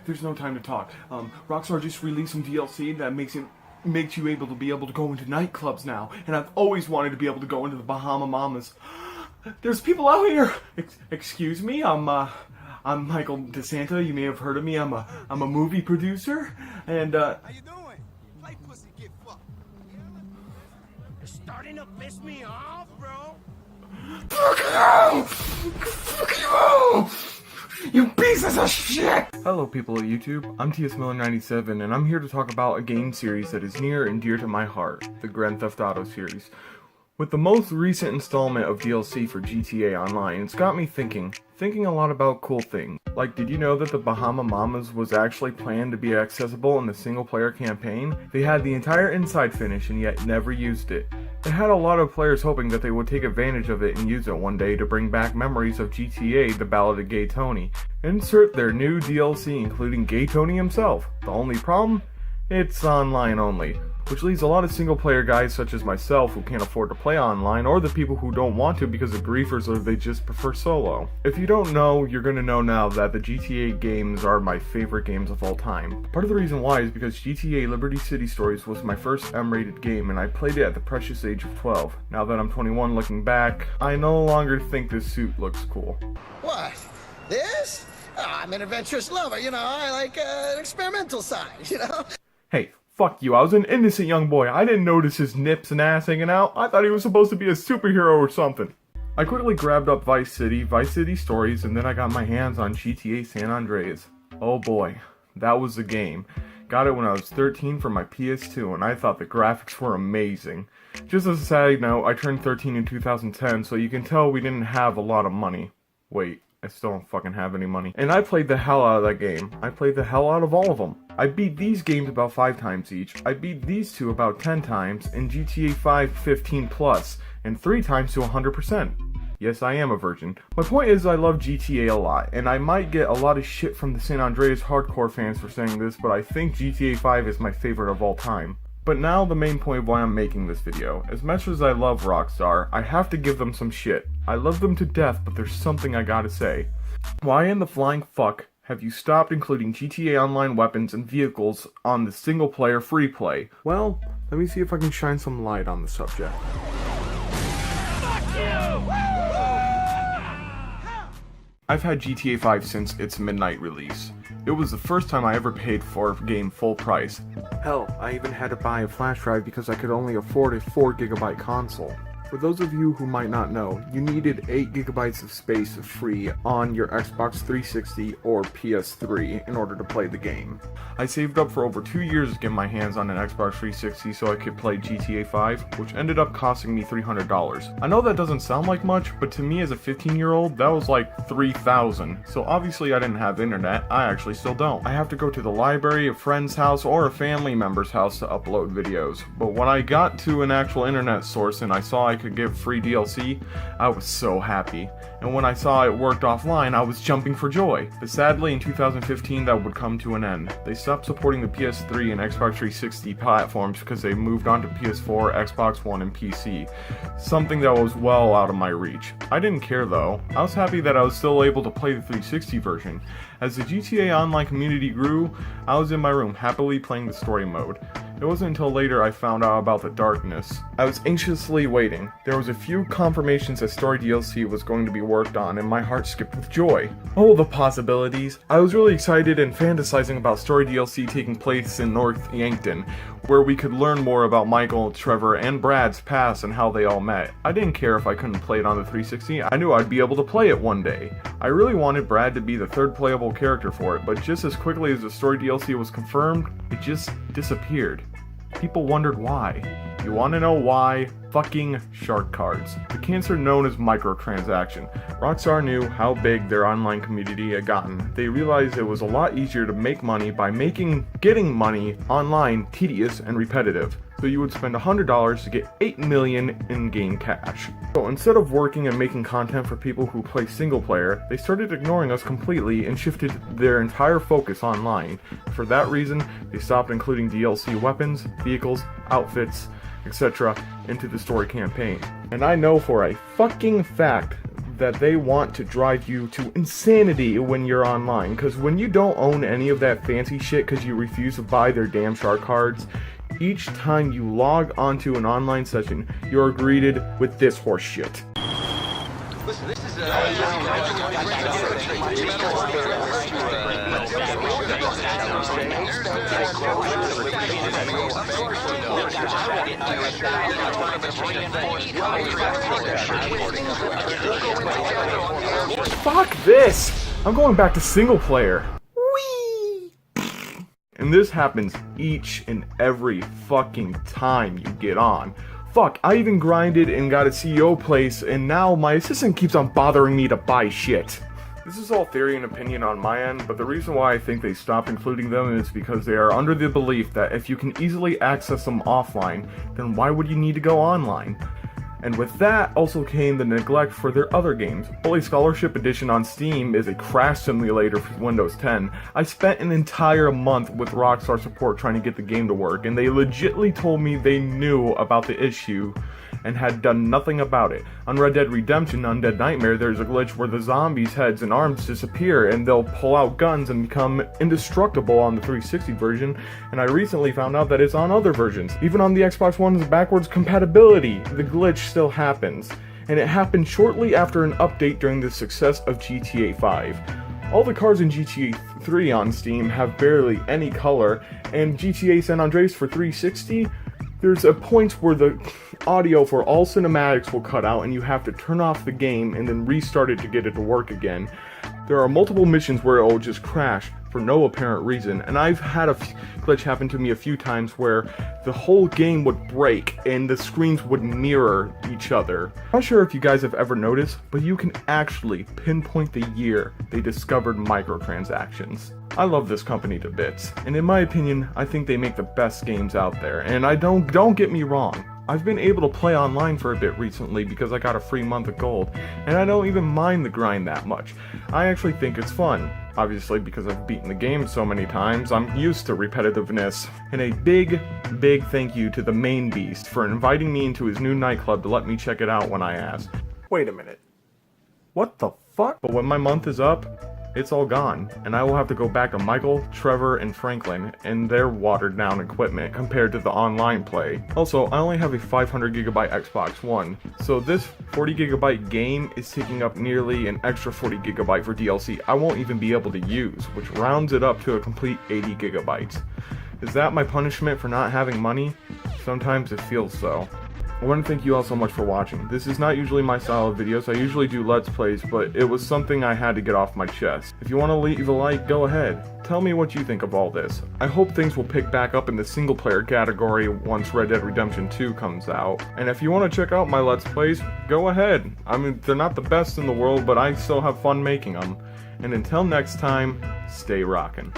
there's no time to talk. Rockstar just released some DLC that makes you able to go into nightclubs now, and I've always wanted to be able to go into the Bahama Mamas. There's people out here. Excuse me, I'm Michael DeSanta. You may have heard of me. I'm a movie producer, and How you doing? Play pussy, get fucked. You're starting to piss me off, bro. Fuck you! Fuck you! You pieces of shit! Hello people of YouTube, I'm TS Miller 97 and I'm here to talk about a game series that is near and dear to my heart, the Grand Theft Auto series. With the most recent installment of DLC for GTA Online, it's got me thinking a lot about cool things. Like, did you know that the Bahama Mamas was actually planned to be accessible in the single player campaign? They had the entire inside finish and yet never used it. They had a lot of players hoping that they would take advantage of it and use it one day to bring back memories of GTA, The Ballad of Gay Tony. Insert their new DLC including Gay Tony himself. The only problem? It's online only. Which leaves a lot of single player guys such as myself who can't afford to play online, or the people who don't want to because of griefers or they just prefer solo. If you don't know, you're gonna know now that the GTA games are my favorite games of all time. Part of the reason why is because GTA Liberty City Stories was my first M-rated game and I played it at the precious age of 12. Now that I'm 21 looking back, I no longer think this suit looks cool. What? This? Oh, I'm an adventurous lover, you know, I like an experimental side, you know? Hey, fuck you, I was an innocent young boy. I didn't notice his nips and ass hanging out. I thought he was supposed to be a superhero or something. I quickly grabbed up Vice City Stories, and then I got my hands on GTA San Andreas. Oh boy, that was the game. Got it when I was 13 for my PS2, and I thought the graphics were amazing. Just as a side note, I turned 13 in 2010, so you can tell we didn't have a lot of money. Wait, I still don't fucking have any money. And I played the hell out of that game. I played the hell out of all of them. I beat these games about 5 times each. I beat these two about 10 times, and GTA 5 15 plus, and 3 times to 100%. Yes, I am a virgin. My point is I love GTA a lot, and I might get a lot of shit from the San Andreas hardcore fans for saying this, but I think GTA 5 is my favorite of all time. But now the main point of why I'm making this video. As much as I love Rockstar, I have to give them some shit. I love them to death, but there's something I gotta say. Why in the flying fuck have you stopped including GTA Online weapons and vehicles on the single player free play? Well, let me see if I can shine some light on the subject. Fuck you! I've had GTA 5 since its midnight release. It was the first time I ever paid for a game full price. Hell, I even had to buy a flash drive because I could only afford a 4GB console. For those of you who might not know, you needed 8GB of space free on your Xbox 360 or PS3 in order to play the game. I saved up for over 2 years to get my hands on an Xbox 360 so I could play GTA 5, which ended up costing me $300. I know that doesn't sound like much, but to me as a 15-year-old, that was like $3,000. So obviously I didn't have internet, I actually still don't. I have to go to the library, a friend's house, or a family member's house to upload videos. But when I got to an actual internet source and I saw I could get free DLC, I was so happy. And when I saw it worked offline, I was jumping for joy. But sadly, in 2015, that would come to an end. They stopped supporting the PS3 and Xbox 360 platforms because they moved on to PS4, Xbox One, and PC. Something that was well out of my reach. I didn't care though. I was happy that I was still able to play the 360 version. As the GTA Online community grew, I was in my room happily playing the story mode. It wasn't until later I found out about the darkness. I was anxiously waiting. There was a few confirmations that story DLC was going to be worked on and my heart skipped with joy. Oh, the possibilities. I was really excited and fantasizing about story DLC taking place in North Yankton, where we could learn more about Michael, Trevor, and Brad's past and how they all met. I didn't care if I couldn't play it on the 360, I knew I'd be able to play it one day. I really wanted Brad to be the third playable character for it, but just as quickly as the story DLC was confirmed, it just disappeared. People wondered why. You want to know why? Fucking shark cards. The cancer known as microtransaction. Rockstar knew how big their online community had gotten. They realized it was a lot easier to make money by making getting money online tedious and repetitive. So you would spend $100 to get 8 million in-game cash. So instead of working and making content for people who play single player, they started ignoring us completely and shifted their entire focus online. For that reason, they stopped including DLC weapons, vehicles, outfits, etc. into the story campaign. And I know for a fucking fact that they want to drive you to insanity when you're online, because when you don't own any of that fancy shit because you refuse to buy their damn shark cards, each time you log onto an online session, you're greeted with this horse shit. Listen, this is Fuck this! I'm going back to single player. Whee! And this happens each and every fucking time you get on. Fuck, I even grinded and got a CEO place, and now my assistant keeps on bothering me to buy shit. This is all theory and opinion on my end, but the reason why I think they stopped including them is because they are under the belief that if you can easily access them offline, then why would you need to go online? And with that also came the neglect for their other games. Bully Scholarship Edition on Steam is a crash simulator for Windows 10. I spent an entire month with Rockstar support trying to get the game to work, and they legitimately told me they knew about the issue and had done nothing about it. On Red Dead Redemption Undead Nightmare, there's a glitch where the zombies' heads and arms disappear and they'll pull out guns and become indestructible on the 360 version, and I recently found out that it's on other versions. Even on the Xbox One's backwards compatibility, the glitch still happens. And it happened shortly after an update during the success of GTA 5. All the cars in GTA 3 on Steam have barely any color, and GTA San Andreas for 360, there's a point where the audio for all cinematics will cut out and you have to turn off the game and then restart it to get it to work again. There are multiple missions where it will just crash for no apparent reason, and I've had a glitch happen to me a few times where the whole game would break and the screens would mirror each other. I'm not sure if you guys have ever noticed, but you can actually pinpoint the year they discovered microtransactions. I love this company to bits, and in my opinion, I think they make the best games out there, and don't get me wrong. I've been able to play online for a bit recently because I got a free month of gold, and I don't even mind the grind that much. I actually think it's fun. Obviously, because I've beaten the game so many times, I'm used to repetitiveness. And a big thank you to the main beast for inviting me into his new nightclub to let me check it out when I asked. Wait a minute. What the fuck? But when my month is up, it's all gone, and I will have to go back to Michael, Trevor, and Franklin and their watered-down equipment compared to the online play. Also, I only have a 500GB Xbox One, so this 40GB game is taking up nearly an extra 40GB for DLC I won't even be able to use, which rounds it up to a complete 80GB. Is that my punishment for not having money? Sometimes it feels so. I want to thank you all so much for watching. This is not usually my style of videos. I usually do Let's Plays, but it was something I had to get off my chest. If you want to leave a like, go ahead. Tell me what you think of all this. I hope things will pick back up in the single player category once Red Dead Redemption 2 comes out. And if you want to check out my Let's Plays, go ahead. I mean, they're not the best in the world, but I still have fun making them. And until next time, stay rockin'.